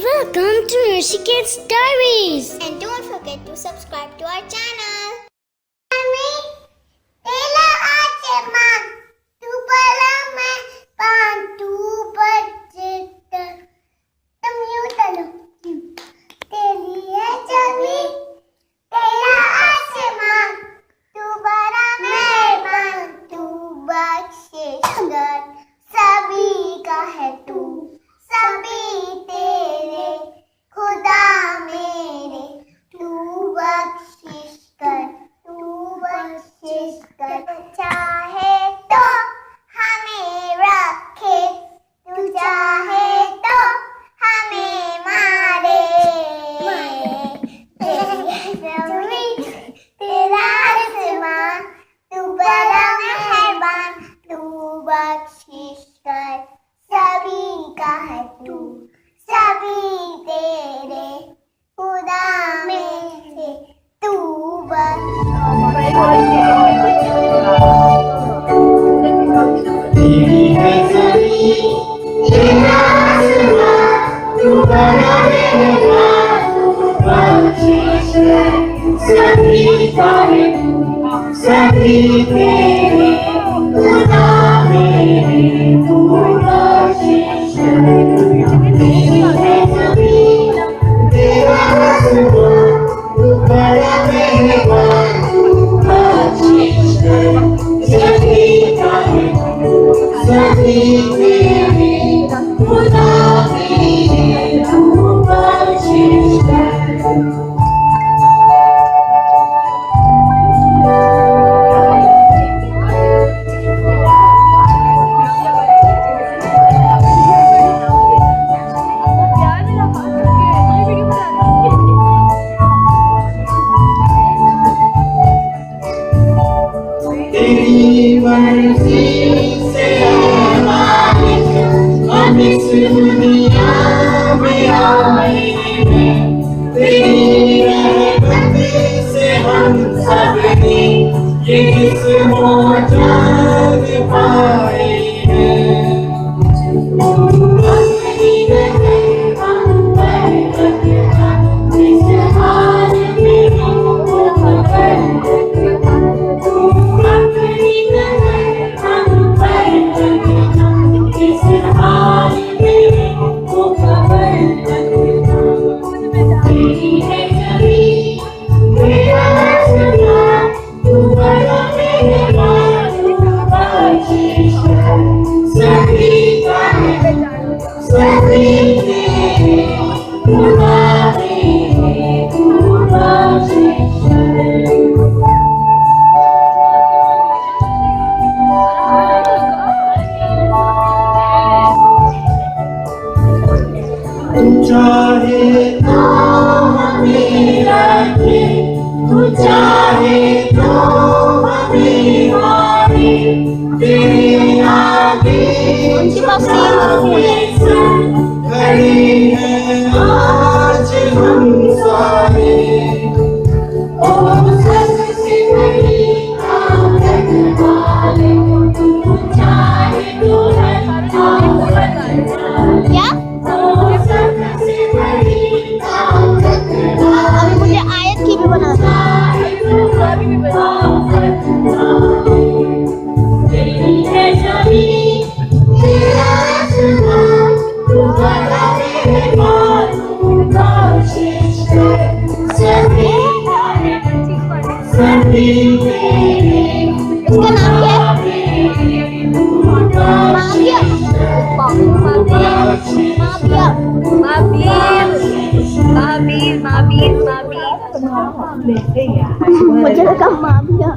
Welcome to Nursery Kids Diaries. And don't forget to subscribe to our channel. सभी का है तू, सभी तेरे खुदा मेरे, तू बख्शिश कर, चाहे तो हमें रखे, तू चाहे तो हमें मारे, तेरा आसमां, तू बड़ा मेहरबान, तू बख्शिश कर, सभी का है तू, सभी तेरे खुदा मेरे, तू तेरी है ज़मीन, तेरा आसमां, तू बड़ा मेहरबान, तू बख्शिश कर, सभी का है तू, सभी तेरे खुदा मेरे, तू बख्शिश कर। तेरी है ज़मीन, तेरा आसमां, तू बड़ा मेहरबान, तू बख्शिश कर, सभी का है सभी तेरे खुदा मेरे, तू बख्शिश कर। तेरी मर्जी से है मालिक, हम इस दुनिया में आए हैं, तेरी रहमत से हम सब ने ये किस्मत जान पाए हैं। अपनी नज़र हम पर रखना, इस हाल में हमको खबर रखना, अपनी नज़र हम पर रखना, इस हाल में हमको खबर रखना। तेरी है ज़मीन, तेरा आसमां, तू बड़ा मेहरबान, तू बख्शिश कर, सभी का है, सभी तेरे खुदा मेरे, तू बख्शिश कर। तू चाहे तो हमें रखे, तू चाहे तो हमें मारे, तेरे आगे खड़े हैं आज हम सारे। ओ सबसे बड़ी ताकत वाले, तू चाहे तो हम क्या? अभी मुझे आयत की भी बनाना है। तेरी है ज़मीन, तेरा आसमां, तू बड़ा मेहरबान, तू बख्शिश कर, सभी का है, सभी तेरे इसका नाम क्या मेरे, है? तू बख्शिश कर, Mabil. मुझे लगा मामिया।